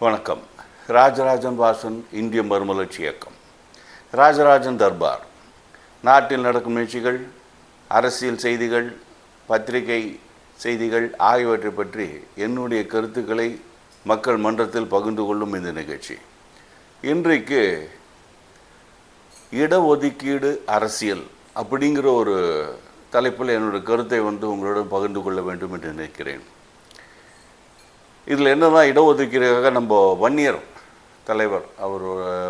வணக்கம். ராஜராஜன் வாசன் இந்திய மறுமலர்ச்சி இயக்கம். ராஜராஜன் தர்பார். நாட்டில் நடக்கும் நிகழ்ச்சிகள், அரசியல் செய்திகள், பத்திரிகை செய்திகள் ஆகியவற்றை பற்றி என்னுடைய கருத்துக்களை மக்கள் மன்றத்தில் பகிர்ந்து கொள்ளும் இந்த நிகழ்ச்சி. இன்றைக்கு இடஒதுக்கீடு அரசியல் அப்படிங்கிற ஒரு தலைப்பில் என்னுடைய கருத்தை உங்களுடன் பகிர்ந்து கொள்ள வேண்டும் என்று நினைக்கிறேன். இதில் என்னன்னா, இடஒதுக்கீடுக்காக நம்ம வன்னியர் தலைவர், அவர்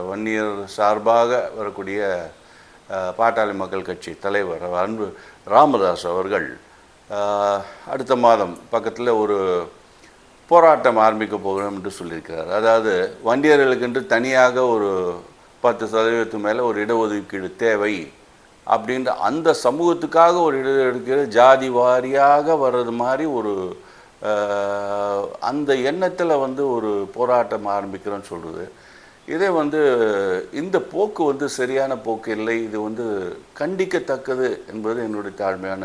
வன்னியர் சார்பாக வரக்கூடிய பாட்டாளி மக்கள் கட்சி தலைவர் அன்பு ராமதாஸ் அவர்கள் அடுத்த மாதம் பக்கத்தில் ஒரு போராட்டம் ஆரம்பிக்க போகிறோம் என்று சொல்லியிருக்கிறார். அதாவது வன்னியர்களுக்கென்று தனியாக ஒரு 10% மேலே ஒரு இடஒதுக்கீடு தேவை அப்படின்ற அந்த சமூகத்துக்காக ஒரு இடஒதுக்கீடு ஜாதி வாரியாக வர்றது மாதிரி ஒரு அந்த எண்ணத்தில் ஒரு போராட்டம் ஆரம்பிக்கிறோன்னு சொல்கிறது. இதே இந்த போக்கு சரியான போக்கு இல்லை. இது கண்டிக்கத்தக்கது என்பது என்னுடைய தாழ்மையான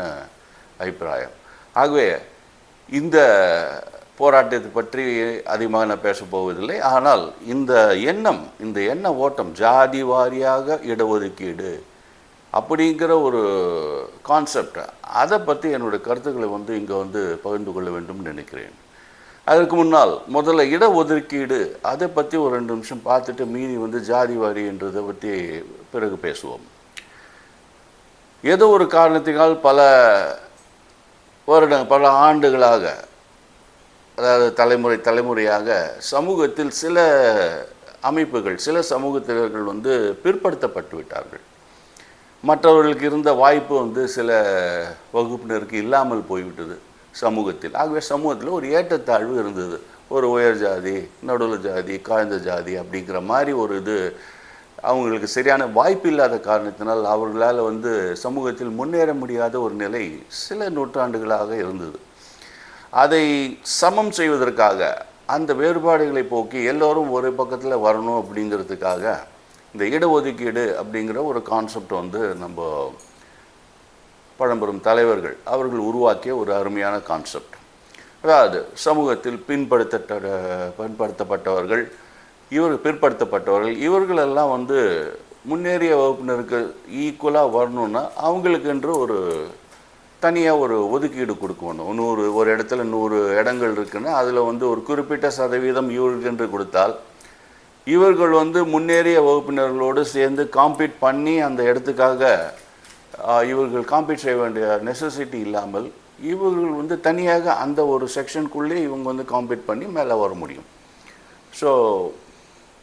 அபிப்பிராயம். ஆகவே இந்த போராட்டத்தை பற்றி அதிகமாக நான் பேச போவதில்லை. ஆனால் இந்த எண்ண ஓட்டம் ஜாதி வாரியாக இடஒதுக்கீடு அப்படிங்கிற ஒரு கான்செப்ட், அதை பற்றி என்னுடைய கருத்துக்களை இங்கே பகிர்ந்து கொள்ள வேண்டும் நினைக்கிறேன். அதற்கு முன்னால் முதல்ல இடஒதுக்கீடு அதை பற்றி ஒரு 2 நிமிஷம் பார்த்துட்டு மீதி ஜாதி வாரி என்றதை பற்றி பிறகு பேசுவோம். ஏதோ ஒரு காரணத்தினால் பல ஆண்டுகளாக, அதாவது தலைமுறையாக சமூகத்தில் சில அமைப்புகள், சில சமூகத்தினர்கள் பிற்படுத்தப்பட்டு விட்டார்கள். மற்றவர்களுக்கு இருந்த வாய்ப்பு சில வகுப்பினருக்கு இல்லாமல் போய்விட்டது சமூகத்தில். ஆகவே சமூகத்தில் ஒரு ஏற்றத்தாழ்வு இருந்தது. ஒரு உயர் ஜாதி, நடுவில் ஜாதி, தாழ்ந்த ஜாதி அப்படிங்கிற மாதிரி ஒரு இது அவங்களுக்கு சரியான வாய்ப்பு இல்லாத காரணத்தினால் அவர்களால் சமூகத்தில் முன்னேற முடியாத ஒரு நிலை சில நூற்றாண்டுகளாக இருந்தது. அதை சமம் செய்வதற்காக, அந்த வேறுபாடுகளை போக்கி எல்லோரும் ஒரு பக்கத்தில் வரணும் அப்படிங்கிறதுக்காக இந்த இடஒதுக்கீடு அப்படிங்கிற ஒரு கான்செப்ட் நம்ம பழம்பெரும் தலைவர்கள் அவர்கள் உருவாக்கிய ஒரு அருமையான கான்செப்ட். அதாவது சமூகத்தில் பிற்படுத்தப்பட்டவர்கள், பிற்படுத்தப்பட்டவர்கள் இவர்களெல்லாம் முன்னேறிய வகுப்பினருக்கு ஈக்குவலாக வரணுன்னா அவங்களுக்கென்று ஒரு தனியாக ஒரு ஒதுக்கீடு கொடுக்கணும். ஒரு இடத்துல 100 இடங்கள் இருக்குன்னா அதில் ஒரு குறிப்பிட்ட சதவீதம் இவர்களுக்கென்று கொடுத்தால் இவர்கள் முன்னேறிய வகுப்பினர்களோடு சேர்ந்து காம்பீட் பண்ணி அந்த இடத்துக்காக இவர்கள் காம்பீட் செய்ய வேண்டிய நெசசிட்டி இல்லாமல் இவர்கள் தனியாக அந்த ஒரு செக்ஷனுக்குள்ளே இவங்க காம்பீட் பண்ணி மேலே வர முடியும். ஸோ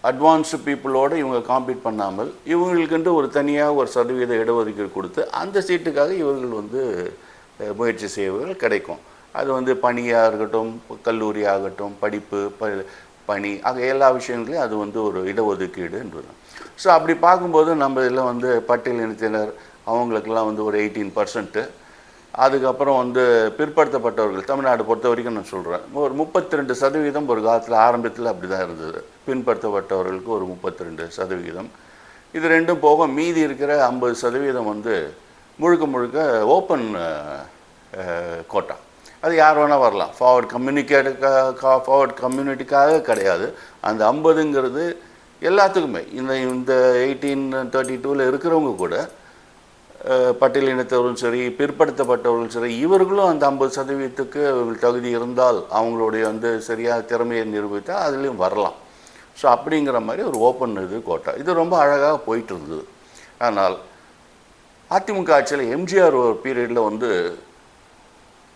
அட்வான்ஸ்டு பீப்புளோடு இவங்க காம்பீட் பண்ணாமல் இவங்களுக்கென்று ஒரு தனியாக ஒரு சதவீத இடஒதுக்கீடு கொடுத்து அந்த சீட்டுக்காக இவர்கள் முயற்சி செய்வர்கள் கிடைக்கும். அது பணியாக இருக்கட்டும், கல்லூரி ஆகட்டும், படிப்பு, பணி ஆக எல்லா விஷயங்களையும் அது ஒரு இடஒதுக்கீடு என்பது. ஸோ அப்படி பார்க்கும்போது நம்ம இதில் பட்டியலினத்தினர் அவங்களுக்கெல்லாம் ஒரு 18%, அதுக்கப்புறம் பிற்படுத்தப்பட்டவர்கள் தமிழ்நாடு பொறுத்த வரைக்கும் நான் சொல்கிறேன் ஒரு 32% ஒரு காலத்தில் ஆரம்பத்தில் அப்படி தான் இருந்தது. பின்படுத்தப்பட்டவர்களுக்கு ஒரு 32%. இது ரெண்டும் போக மீதி இருக்கிற 50% முழுக்க ஓப்பன் கோட்டா. அது யார் வேணால் வரலாம். ஃபார்வர்ட் கம்யூனிட்டிக்காக கிடையாது. அந்த 50ங்கிறது எல்லாத்துக்குமே இந்த 1832 இருக்கிறவங்க கூட, பட்டியலினத்தவர்களும் சரி, பிற்படுத்தப்பட்டவர்களும் சரி, இவர்களும் அந்த 50% தகுதி இருந்தால் அவங்களுடைய சரியாக திறமையை நிரூபித்தால் அதுலேயும் வரலாம். ஸோ அப்படிங்கிற மாதிரி ஒரு ஓப்பன் கோட்டா. இது ரொம்ப அழகாக போயிட்டு இருந்தது. ஆனால் அதிமுக ஆட்சியில் எம்ஜிஆர் ஒரு பீரியடில்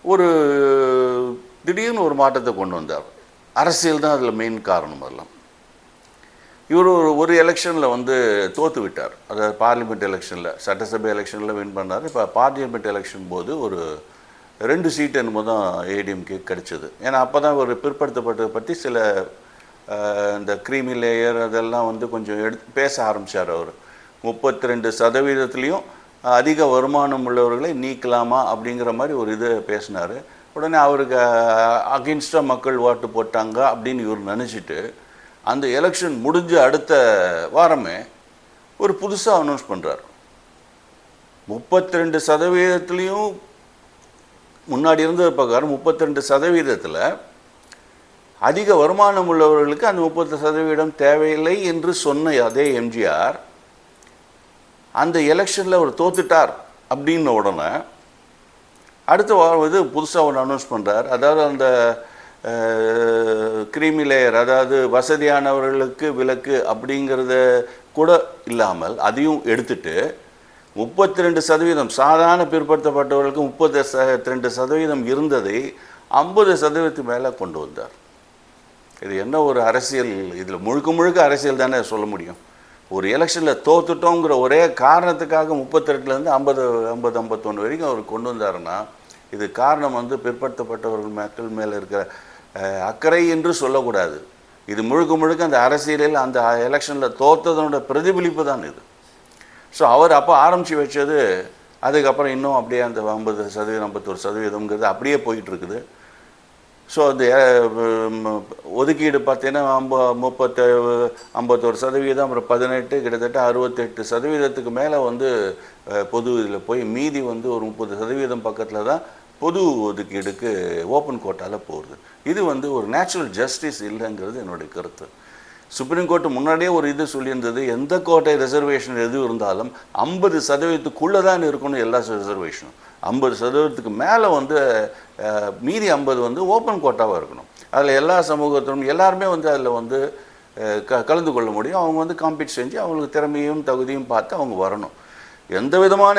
ஒரு திடீர்னு ஒரு மாற்றத்தை கொண்டு வந்தார். அரசியல் தான் அதில் மெயின் காரணம். எல்லாம் இவர் ஒரு எலெக்ஷனில் தோற்று விட்டார். அதாவது பார்லிமெண்ட் எலெக்ஷனில், சட்டசபை எலெக்ஷனில் வின் பண்ணார். இப்போ பார்லிமெண்ட் எலெக்ஷன் போது ஒரு 2 சீட்டு என்னமோ தான் ஏடிஎம்கே கிடைச்சது. ஏன்னா அப்போ தான் ஒரு பிற்படுத்தப்பட்டதை பற்றி சில இந்த க்ரீமி லேயர் அதெல்லாம் கொஞ்சம் பேச ஆரம்பித்தார். அவர் 32%லேயும் அதிக வருமானம் உள்ளவர்களை நீக்கலாமா அப்படிங்கிற மாதிரி ஒரு இது பேசினார். உடனே அவருக்கு அகெயின்ஸ்டாக மக்கள் ஓட்டு போட்டாங்க அப்படின்னு இவர் நினச்சிட்டு அந்த எலெக்ஷன் முடிஞ்ச அடுத்த வாரமே ஒரு புதுசாக அனௌன்ஸ் பண்ணுறார். 32%லேயும் முன்னாடி இருந்த பிரகாரம் 32%, அதிக வருமானம் உள்ளவர்களுக்கு அந்த 30% தேவையில்லை என்று சொன்ன அதே எம்ஜிஆர் அந்த எலெக்ஷனில் அவர் தோத்துட்டார் அப்படின்ன உடனே அடுத்த வாரம் இது புதுசாக ஒன்று அனௌன்ஸ் பண்ணுறார். அதாவது அந்த கிரீமி லேயர், அதாவது வசதியானவர்களுக்கு விலக்கு அப்படிங்கிறத கூட இல்லாமல் அதையும் எடுத்துட்டு 32% சாதாரண பிற்படுத்தப்பட்டவர்களுக்கு 32% இருந்ததை 50% மேலே கொண்டு வந்தார். இது என்ன ஒரு அரசியல்? இதில் முழுக்க முழுக்க அரசியல் தானே சொல்ல முடியும். ஒரு எலெக்ஷனில் தோத்துட்டோங்கிற ஒரே காரணத்துக்காக 32லேருந்து 51 வரைக்கும் அவர் கொண்டு வந்தாருன்னா இது காரணம் வந்து பிற்படுத்தப்பட்டவர்கள் மக்கள் மேலே இருக்கிற அக்கறை என்று சொல்லக்கூடாது. இது முழுக்க முழுக்க அந்த அரசியலில் அந்த எலெக்ஷனில் தோத்ததனோட பிரதிபலிப்பு தான் இது. ஸோ அவர் அப்போ ஆரம்பித்து வச்சது அதுக்கப்புறம் இன்னும் அப்படியே அந்த 50% 51% அப்படியே போயிட்டுருக்குது. ஸோ அந்த ஒதுக்கீடு பார்த்தீங்கன்னா 51%, அப்புறம் 18, கிட்டத்தட்ட 68% மேலே வந்து பொது இதில் போய் மீதி வந்து ஒரு 30% பக்கத்தில் தான் பொது ஒதுக்கீடுக்கு ஓப்பன் கோட்டாவில் போகுது. இது வந்து ஒரு நேச்சுரல் ஜஸ்டிஸ் இல்லைங்கிறது என்னுடைய கருத்து. சுப்ரீம் கோர்ட்டு முன்னாடியே ஒரு இது சொல்லியிருந்தது, எந்த கோட்டை ரிசர்வேஷன் எது இருந்தாலும் 50%க்குள்ளே தான் இருக்கணும் எல்லா ரிசர்வேஷனும். 50%க்கு மேலே வந்து மீதி 50 வந்து ஓப்பன் கோட்டாவாக இருக்கணும். அதில் எல்லா சமூகத்திலும் எல்லாருமே வந்து அதில் வந்து கலந்து கொள்ள முடியும். அவங்க வந்து காம்பீட் செஞ்சு அவங்களுக்கு திறமையும் தகுதியும் பார்த்து அவங்க வரணும். எந்த விதமான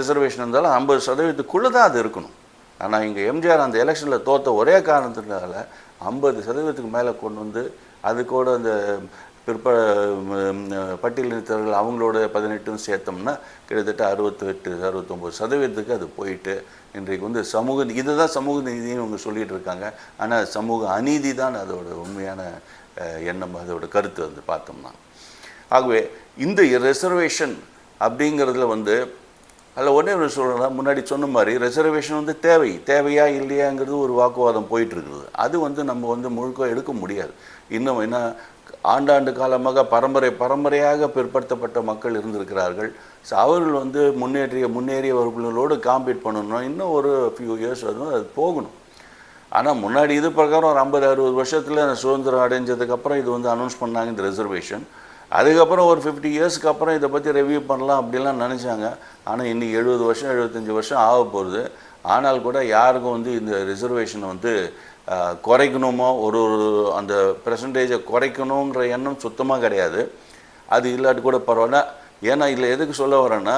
ரிசர்வேஷன் இருந்தாலும் 50%க்குள்ளே தான் அது இருக்கணும். ஆனால் இங்கே எம்ஜிஆர் அந்த எலெக்ஷனில் தோற்ற ஒரே காரணத்தினால 50%க்கு மேலே கொண்டு வந்து அது கூட அந்த பட்டியலினத்தவர்கள் அவங்களோட 18 சேர்த்தோம்னா கிட்டத்தட்ட 68-69% அது போயிட்டு இன்றைக்கு வந்து சமூக இதுதான் சமூக நீதினு அவங்க சொல்லிகிட்டு இருக்காங்க. ஆனால் சமூக அநீதி தான் அதோட உண்மையான எண்ணம், அதோட கருத்து வந்து பார்த்தோம்னா. ஆகவே இந்த ரிசர்வேஷன் அப்படிங்கிறதுல வந்து அதில் ஒன்றே ஒன்று சொல்லலாம், முன்னாடி சொன்ன மாதிரி ரிசர்வேஷன் வந்து தேவையா இல்லையாங்கிறது ஒரு வாக்குவாதம் போயிட்டுருக்குது. அது வந்து நம்ம வந்து முழுக்க எடுக்க முடியாது. இன்னும் என்ன ஆண்டாண்டு காலமாக பரம்பரையாக பிற்படுத்தப்பட்ட மக்கள் இருந்திருக்கிறார்கள். ஸோ அவர்கள் வந்து முன்னேறிய வகுப்புகளோடு காம்பீட் பண்ணணும். இன்னும் ஒரு ஃபியூ இயர்ஸ் வந்து அது போகணும். ஆனால் முன்னாடி இது பிரகாரம் ஒரு 50-60 வருஷத்தில் சுதந்திரம் அடைஞ்சதுக்கப்புறம் இது வந்து அனௌன்ஸ் பண்ணாங்க இந்த ரிசர்வேஷன். அதுக்கப்புறம் ஒரு 50 இயர்ஸ்க்கு அப்புறம் இதை பற்றி ரிவ்யூ பண்ணலாம் அப்படிலாம் நினச்சாங்க. ஆனால் இன்றைக்கி 70 வருஷம் 75 வருஷம் ஆக போகுது. ஆனால் கூட யாருக்கும் வந்து இந்த ரிசர்வேஷனை வந்து குறைக்கணுமோ ஒரு அந்த பெர்சன்டேஜை குறைக்கணுங்கிற எண்ணம் சுத்தமாக கிடையாது. அது இல்லாட்டி கூட பரவாயில்ல. ஏன்னா இதில் எதுக்கு சொல்ல வரேன்னா,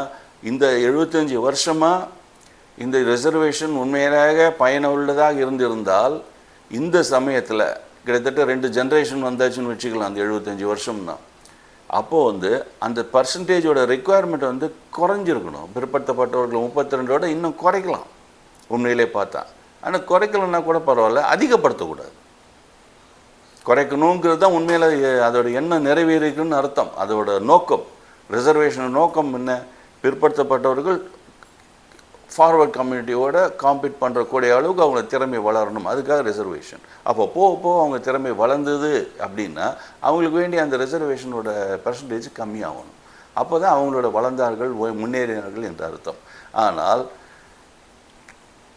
இந்த 75 வருஷமாக இந்த ரிசர்வேஷன் உண்மையாக பயனுள்ளதாக இருந்திருந்தால் இந்த சமயத்தில் கிட்டத்தட்ட 2 ஜென்ரேஷன் வந்தாச்சுன்னு வச்சுக்கலாம். அந்த 75 வருஷம்னா அப்போது வந்து அந்த பர்சன்டேஜோட ரெக்குவயர்மெண்ட் வந்து குறைஞ்சிருக்கணும். பிற்படுத்தப்பட்டவர்கள் 32ஓட இன்னும் குறைக்கலாம் உண்மையிலே பார்த்தா. ஆனால் குறைக்கலன்னா கூட பரவாயில்ல, அதிகப்படுத்தக்கூடாது. குறைக்கணுங்கிறது தான் உண்மையில் அதோட எண்ணம் நிறைவேறிக்குன்னு அர்த்தம். அதோட நோக்கம், ரிசர்வேஷன் நோக்கம் என்ன? பிற்படுத்தப்பட்டவர்கள் ஃபார்வர்ட் கம்யூனிட்டியோட காம்பீட் பண்ணுறக்கூடிய அளவுக்கு அவங்க திறமை வளரணும். அதுக்காக ரிசர்வேஷன். அப்போ போக அவங்க திறமை வளர்ந்தது அப்படின்னா அவங்களுக்கு வேண்டிய அந்த ரிசர்வேஷனோட பர்சன்டேஜ் கம்மியாகணும். அப்போ தான் அவங்களோட வளர்ந்தார்கள் முன்னேறினார்கள் என்ற அர்த்தம். ஆனால்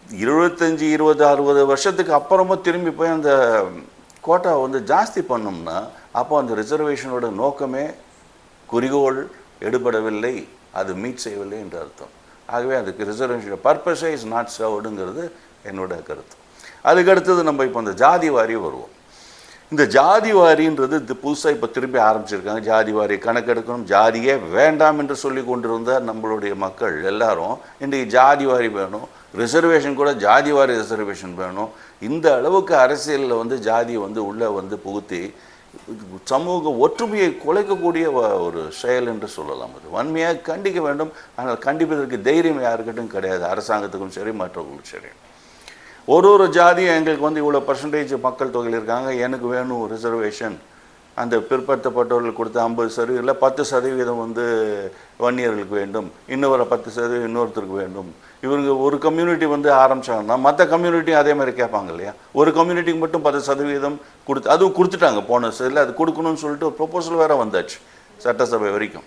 25, 20, 60 வருஷத்துக்கு அப்புறமும் திரும்பி போய் அந்த கோட்டா வந்து ஜாஸ்தி பண்ணோம்னா அப்போ அந்த ரிசர்வேஷனோட நோக்கமே குறிக்கோள் எடுபடவில்லை, அது மீட் செய்யவில்லை என்ற அர்த்தம். ஆகவே அதுக்கு ரிசர்வேஷன் பர்பஸே இஸ் நாட் சர்வ்டுங்கிறது என்னோட கருத்து. அதுக்கடுத்தது நம்ம இப்போ அந்த ஜாதி வாரி வருவோம். இந்த ஜாதி வாரின்றது இது புதுசாக இப்போ திரும்பி ஆரம்பிச்சிருக்காங்க. ஜாதி வாரி கணக்கெடுக்கணும், ஜாதியே வேண்டாம் என்று சொல்லி கொண்டிருந்த நம்மளுடைய மக்கள் எல்லாரும் இன்றைக்கு ஜாதி வாரி வேணும், ரிசர்வேஷன் கூட ஜாதி வாரி ரிசர்வேஷன் வேணும். இந்த அளவுக்கு அரசியலில் வந்து ஜாதியை வந்து உள்ளே வந்து புகுத்தி சமூக ஒற்றுமையை குலைக்கக்கூடிய ஒரு செயல் என்று சொல்லலாம். அது வன்மையாக கண்டிக்க வேண்டும். ஆனால் கண்டிப்பதற்கு தைரியம் யாருக்கிட்டும் கிடையாது, அரசாங்கத்துக்கும் சரி மற்றவர்களுக்கும் சரி. ஒரு ஜாதியும் எங்களுக்கு வந்து இவ்வளோ பர்சன்டேஜ் மக்கள் தொகையில் இருக்காங்க, எனக்கு வேணும் ரிசர்வேஷன். அந்த பிற்படுத்தப்பட்டவர்களுக்கு கொடுத்த 50% இல்லை 10% வந்து வன்னியர்களுக்கு வேண்டும், இன்னொரு 10% இன்னொருத்தருக்கு வேண்டும். இவங்க ஒரு கம்யூனிட்டி வந்து ஆரம்பித்தாங்கன்னா மற்ற கம்யூனிட்டியும் அதே மாதிரி கேட்பாங்க இல்லையா? ஒரு கம்யூனிட்டிக்கு மட்டும் 10% கொடுத்து, அதுவும் கொடுத்துட்டாங்க போன இல்லை, அது கொடுக்கணும்னு சொல்லிட்டு ஒரு ப்ரொப்போசல் வேறு வந்தாச்சு சட்டசபை வரைக்கும்.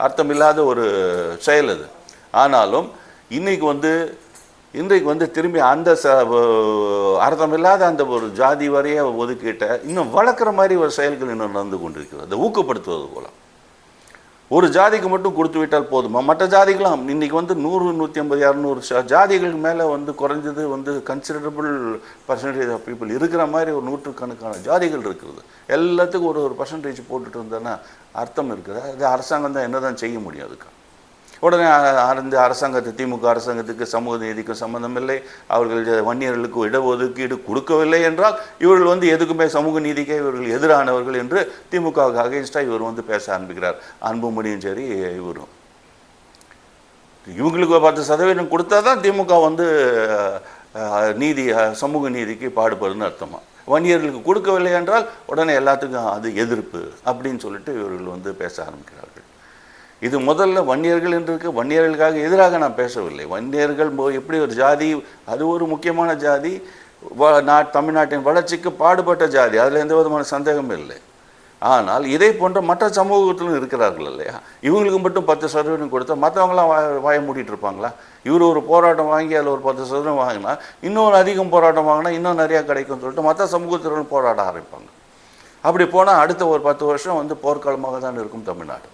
அர்த்தமில்லாத ஒரு செயல் அது. ஆனாலும் இன்றைக்கி வந்து இன்றைக்கு வந்து திரும்பி அந்த அர்த்தமில்லாத அந்த ஒரு ஜாதி வரைய ஒதுக்கிட்ட இன்னும் வளர்க்குற மாதிரி ஒரு செயல்கள் இன்னும் நடந்து கொண்டிருக்கிறது. அதை ஊக்கப்படுத்துவது போல ஒரு ஜாதிக்கு மட்டும் கொடுத்து விட்டால் போதுமா? மற்ற ஜாதிகளும் இன்றைக்கி வந்து 100, 150, 200 ஜாதிகளுக்கு மேலே வந்து குறைஞ்சது வந்து கன்சிடரபிள் பர்சன்டேஜ் ஆஃப் பீப்புள் இருக்கிற மாதிரி ஒரு நூற்றுக்கணக்கான ஜாதிகள் இருக்குது. எல்லாத்துக்கும் ஒரு பர்சன்டேஜ் போட்டுட்டு இருந்தோன்னா அர்த்தம் இருக்குது. அது அரசாங்கம் தான் என்ன தான் செய்ய முடியும்? அதுக்கு உடனே அந்த அரசாங்கத்தை திமுக அரசாங்கத்துக்கு சமூக நீதிக்கும் சம்மந்தம் இல்லை, அவர்கள் வன்னியர்களுக்கு இடஒதுக்கீடு கொடுக்கவில்லை என்றால் இவர்கள் வந்து எதுக்குமே சமூக நீதிக்கே இவர்கள் எதிரானவர்கள் என்று திமுகவுக்கு அகைன்ஸ்டாக இவர் வந்து பேச ஆரம்பிக்கிறார். அன்புமணியும் சரி இவரும். இவங்களுக்கு 10% கொடுத்தா தான் திமுக வந்து நீதி சமூக நீதிக்கு பாடுபடுன்னு அர்த்தமா. வன்னியர்களுக்கு கொடுக்கவில்லை என்றால் உடனே எல்லாத்துக்கும் அது எதிர்ப்பு அப்படின்னு சொல்லிட்டு இவர்கள் வந்து பேச ஆரம்பிக்கிறார்கள். இது முதல்ல வன்னியர்கள் என்று இருக்கு. வன்னியர்களுக்காக எதிராக நான் பேசவில்லை. வன்னியர்கள் எப்படி ஒரு ஜாதி, அது ஒரு முக்கியமான ஜாதி, தமிழ்நாட்டின் வளர்ச்சிக்கு பாடுபட்ட ஜாதி, அதில் எந்த விதமான சந்தேகமும் இல்லை. ஆனால் இதை போன்ற மற்ற சமூகத்திலும் இருக்கிறார்கள் இல்லையா? இவங்களுக்கு மட்டும் 10% கொடுத்தா மற்றவங்களாம் வாய மூடிட்டு இருப்பாங்களா? இவர் ஒரு போராட்டம் வாங்கி அதில் ஒரு 10% வாங்கினா இன்னொரு அதிகம் போராட்டம் வாங்கினா இன்னும் நிறையா கிடைக்கும்னு சொல்லிட்டு மற்ற சமூகத்தினரும் போராட ஆரம்பிப்பாங்க. அப்படி போனால் அடுத்த ஒரு 10 வருஷம் வந்து போர்க்காலமாக தான் இருக்கும் தமிழ்நாடு.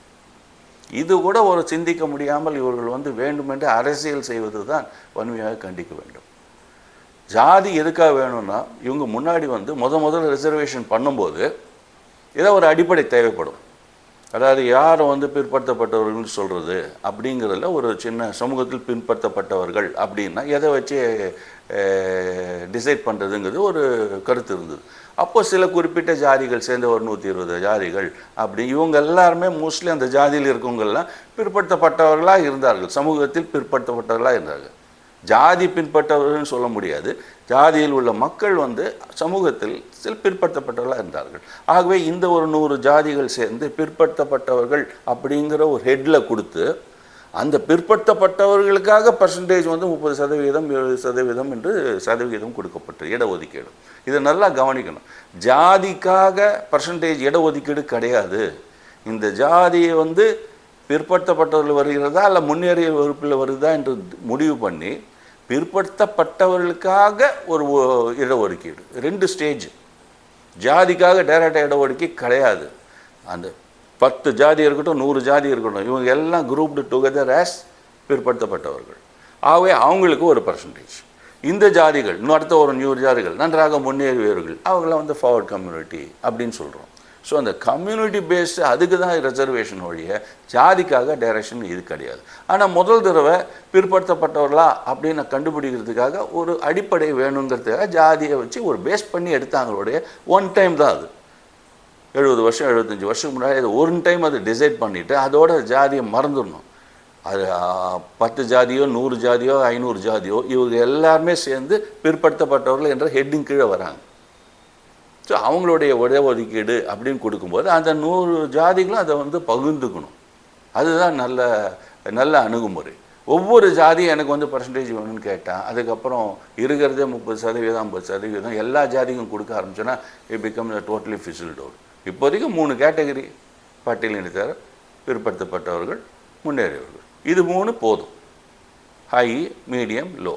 இது கூட ஒரு சிந்திக்க முடியாமல் இவர்கள் வந்து வேண்டுமென்று அரசியல் செய்வது தான் வன்மையாக கண்டிக்க வேண்டும். ஜாதி எதுக்காக வேணும்னா, இவங்க முன்னாடி வந்து முதல்ல ரிசர்வேஷன் பண்ணும்போது ஏதோ ஒரு அடிப்படை தேவைப்படும். அதாவது யாரை வந்து பிற்படுத்தப்பட்டவர்கள்னு சொல்கிறது அப்படிங்கிறதுல ஒரு சின்ன சமூகத்தில் பின்பற்றப்பட்டவர்கள் அப்படின்னா எதை வச்சு டிசைட் பண்ணுறதுங்கிறது ஒரு கருத்து இருந்தது. அப்போ சில குறிப்பிட்ட ஜாதிகள் சேர்ந்த ஒரு 120 ஜாதிகள் அப்படி இவங்க எல்லாருமே மோஸ்ட்லி அந்த ஜாதியில் இருக்கவங்கெல்லாம் பிற்படுத்தப்பட்டவர்களாக இருந்தார்கள், சமூகத்தில் பிற்படுத்தப்பட்டவர்களாக இருந்தார்கள். ஜாதி பின்பற்றவர்கள்னு சொல்ல முடியாது, ஜாதியில் உள்ள மக்கள் வந்து சமூகத்தில் சில பிற்படுத்தப்பட்டவர்களாக இருந்தார்கள். ஆகவே இந்த ஒரு 100 ஜாதிகள் சேர்ந்து பிற்படுத்தப்பட்டவர்கள் அப்படிங்கிற ஒரு ஹெட்டில் கொடுத்து அந்த பிற்படுத்தப்பட்டவர்களுக்காக பர்சன்டேஜ் வந்து 30%, 70% என்று சதவீதம் கொடுக்கப்பட்டது இடஒதுக்கீடு. இதை நல்லா கவனிக்கணும். ஜாதிக்காக பர்சன்டேஜ் இடஒதுக்கீடு கிடையாது. இந்த ஜாதியை வந்து பிற்படுத்தப்பட்டவர்கள் வருகிறதா இல்லை முன்னேறிய வகுப்பில் வருதா என்று முடிவு பண்ணி பிற்படுத்தப்பட்டவர்களுக்காக ஒரு இடஒதுக்கீடு. 2 ஸ்டேஜ். ஜாதிக்காக டைரக்டாக இடஒதுக்கீடு கிடையாது. அந்த 10 ஜாதி இருக்கட்டும், 100 ஜாதி இருக்கட்டும், இவங்க எல்லாம் குரூப்டு டுகெதர் ஆஸ் பிற்படுத்தப்பட்டவர்கள். ஆகவே அவங்களுக்கு ஒரு பர்சன்டேஜ். இந்த ஜாதிகள் இன்னும் அடுத்த ஒரு 100 ஜாதிகள் நன்றாக முன்னேறியவர்கள் அவங்களாம் வந்து ஃபார்வர்ட் கம்யூனிட்டி அப்படின்னு சொல்கிறோம். ஸோ அந்த கம்யூனிட்டி பேஸ்டு அதுக்கு தான் ரிசர்வேஷன் ஒழிய ஜாதிக்காக டைரக்ஷன் இது கிடையாது. ஆனால் முதல் தடவை பிற்படுத்தப்பட்டவர்களா அப்படின்னு கண்டுபிடிக்கிறதுக்காக ஒரு அடிப்படை வேணுங்கிறதுக்காக ஜாதியை வச்சு ஒரு பேஸ் பண்ணி எடுத்தாங்களுடைய ஒன் டைம் தான் அது. 70 வருஷம் 75 வருஷத்துக்கு முன்னாடி அது ஒரு டைம் அது டிசைட் பண்ணிவிட்டு அதோட ஜாதியை மறந்துடணும். அது 10 ஜாதியோ 100 ஜாதியோ 500 ஜாதியோ இவங்க எல்லாருமே சேர்ந்து பிற்படுத்தப்பட்டவர்கள் என்ற ஹெட்டிங் கீழே வராங்க. ஸோ அவங்களுடைய இடஒதுக்கீடு அப்படின்னு கொடுக்கும்போது அந்த 100 ஜாதிகளும் அதை வந்து பகிர்ந்துக்கணும். அதுதான் நல்ல அணுகுமுறை. ஒவ்வொரு ஜாதியும் எனக்கு வந்து பர்சன்டேஜ் வேணும்னு கேட்டால் அதுக்கப்புறம் இருக்கிறதே 30%, 50% எல்லா ஜாதிக்கும் கொடுக்க ஆரம்பிச்சோன்னா இட் பிகம் டோட்டலி ஃபிசில்ட் அவுட். இப்போதைக்கு 3 கேட்டகரி: பட்டியலினத்தார், பிற்படுத்தப்பட்டவர்கள், முன்னேறியவர்கள். இது 3 போதும். High, medium, low.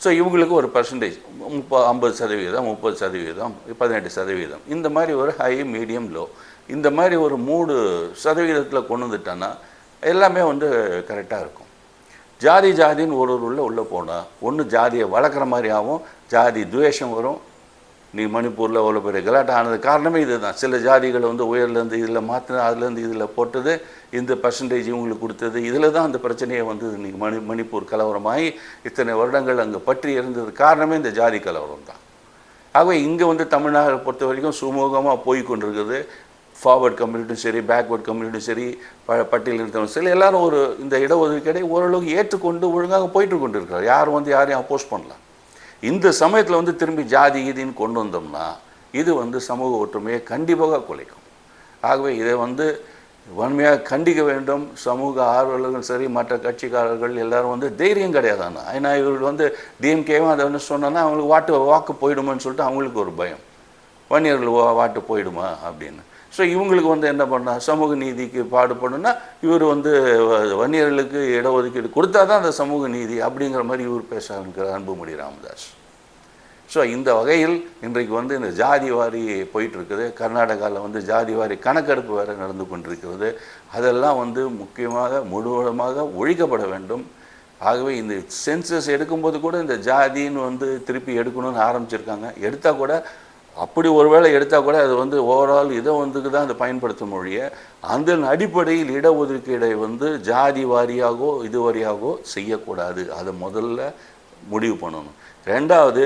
ஸோ இவங்களுக்கு ஒரு பர்சன்டேஜ் 50%, 30%, 18% இந்த மாதிரி ஒரு ஹை, மீடியம், லோ இந்த மாதிரி ஒரு 3% கொண்டு வந்துட்டோன்னா எல்லாமே வந்து கரெக்டாக இருக்கும். ஜாதின்னு ஒரு உள்ளே போனால் ஒன்று ஜாதியை வளர்க்குற மாதிரி ஆகும், ஜாதி துவேஷம் வரும். நீ மணிப்பூரில் அவ்வளோ பெரிய கலாட்டம் ஆனது காரணமே இது தான். சில ஜாதிகளை வந்து உயர்லேருந்து இதில் மாற்றின, அதுலேருந்து இதில் போட்டது, இந்த பர்சன்டேஜ் இவங்களுக்கு கொடுத்தது, இதில் தான் அந்த பிரச்சனையை வந்து இன்றைக்கி மணிப்பூர் கலவரமாகி இத்தனை வருடங்கள் அங்கே பற்றி இருந்தது காரணமே இந்த ஜாதி கலவரம் தான். ஆகவே இங்கே வந்து தமிழ்நாட்டை பொறுத்த வரைக்கும் சுமூகமாக போய் கொண்டிருக்குது. ஃபார்வர்ட் கம்யூனிட்டியும் சரி, பேக்வர்ட் கம்யூனிட்டியும் சரி, பட்டியலினத்தவரும் சரி, எல்லோரும் ஒரு இந்த இடஒதுக்கீடை ஓரளவுக்கு ஏற்றுக்கொண்டு ஒழுங்காக போயிட்டு கொண்டு இருக்கிறார். யாரும் வந்து யாரையும் அப்போஸ் பண்ணலாம். இந்த சமயத்தில் வந்து திரும்பி ஜாதி கீதின்னு கொண்டு வந்தோம்னா இது வந்து சமூக ஒற்றுமையை கண்டிப்பாக குலைக்கும். ஆகவே இதை வந்து வன்மையாக கண்டிக்க வேண்டும். சமூக ஆர்வலர்கள் சரி, மற்ற கட்சிக்காரர்கள் எல்லாரும் வந்து தைரியம் கிடையாதானா. ஏன்னா இவர்கள் வந்து டிஎம்கேவும் அதை வந்து சொன்னோன்னா அவங்களுக்கு வாக்கு போயிடுமோன்னு சொல்லிட்டு அவங்களுக்கு ஒரு பயம். வன்னியர்கள் வாட்டு போயிடுமா அப்படின்னு. ஸோ இவங்களுக்கு வந்து என்ன பண்ணால் சமூக நீதிக்கு பாடுபடணும்னா இவர் வந்து வன்னியர்களுக்கு இடஒதுக்கீடு கொடுத்தா தான் அந்த சமூக நீதி அப்படிங்கிற மாதிரி இவர் பேச ஆரம்பிக்கிறார் அன்புமணி ராமதாஸ். ஸோ இந்த வகையில் இன்றைக்கு வந்து இந்த ஜாதி வாரி போயிட்டுருக்குது. கர்நாடகாவில் வந்து ஜாதி வாரி கணக்கெடுப்பு வேறு நடந்து கொண்டிருக்கிறது. அதெல்லாம் வந்து முக்கியமாக முழுவதுமாக ஒழிக்கப்பட வேண்டும். ஆகவே இந்த சென்சஸ் எடுக்கும்போது கூட இந்த ஜாதின்னு வந்து திருப்பி எடுக்கணும்னு ஆரம்பிச்சிருக்காங்க. எடுத்தால் கூட அப்படி ஒருவேளை எடுத்தால் கூட அது வந்து ஓவரால் இதை வந்துக்கு தான் அதை பயன்படுத்தும் மொழிய அந்த அடிப்படையில் இடஒதுக்கீடை வந்து ஜாதி வாரியாகவோ இது வாரியாகவோ செய்யக்கூடாது. அதை முதல்ல முடிவு பண்ணணும். ரெண்டாவது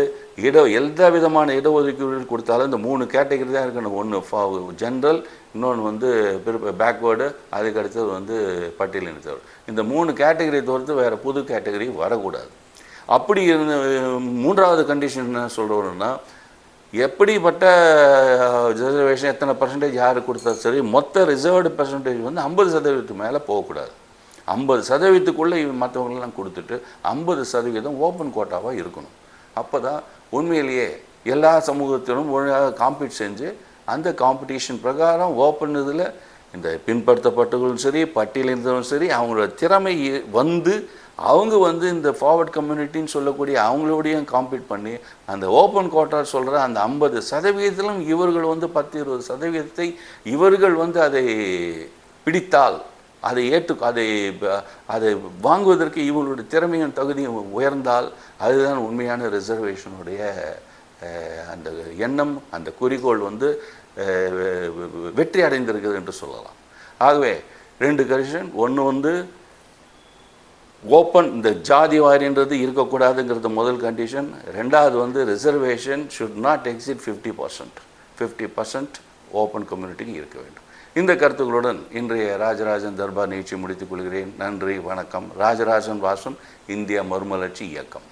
எந்த விதமான இடஒதுக்கீடு கொடுத்தாலும் இந்த 3 கேட்டகரி தான் இருக்கணும். ஒன்று ஜென்ரல், இன்னொன்று வந்து பேக்வேர்டு, அதுக்கு அடுத்தது வந்து பட்டியலினத்தவர். இந்த 3 கேட்டகரி தவிர்த்து வேறு புது கேட்டகரி வரக்கூடாது. அப்படி இருந்த 3வது கண்டிஷன் என்ன சொல்கிறோன்னா, எப்படிப்பட்ட ரிசர்வேஷன் எத்தனை பர்சன்டேஜ் யார் கொடுத்தா சரி, மொத்த ரிசர்வ்டு பர்சன்டேஜ் வந்து 50% மேலே போகக்கூடாது. 50%க்குள்ளே மற்றவங்களெல்லாம் கொடுத்துட்டு 50% ஓப்பன் கோட்டாவாக இருக்கணும். அப்போ தான் உண்மையிலேயே எல்லா சமூகத்திலும் ஒழுங்காக காம்பீட் செஞ்சு அந்த காம்படிஷன் பிரகாரம் ஓப்பன் இதில் இந்த பின்படுத்தப்பட்டவர்களும் சரி பட்டியலிருந்தவரும் சரி அவங்களோட திறமை வந்து அவங்க வந்து இந்த ஃபார்வர்ட் கம்யூனிட்டின்னு சொல்லக்கூடிய அவங்களோடையும் காம்பீட் பண்ணி அந்த ஓப்பன் கோட்டா சொல்கிற அந்த 50%லும் இவர்கள் வந்து 10-20% இவர்கள் வந்து அதை பிடித்தால் அதை அதை வாங்குவதற்கு இவங்களுடைய திறமையும் தகுதியும் உயர்ந்தால் அதுதான் உண்மையான ரிசர்வேஷனுடைய அந்த எண்ணம், அந்த குறிக்கோள் வந்து வெற்றி அடைந்திருக்குது என்று சொல்லலாம். ஆகவே 2 கண்டிஷன். ஒன்று வந்து ஓப்பன், இந்த ஜாதி வாரின்றது இருக்கக்கூடாதுங்கிறது முதல் கண்டிஷன். ரெண்டாவது வந்து reservation should not exceed 50% open கம்யூனிட்டிக்கு இருக்க வேண்டும். இந்த கருத்துக்களுடன் இன்றைய ராஜராஜன் தர்பார் நிகழ்ச்சி முடித்துக் கொள்கிறேன். நன்றி, வணக்கம். ராஜராஜன் வாசன், இந்தியா மறுமலர்ச்சி இயக்கம்.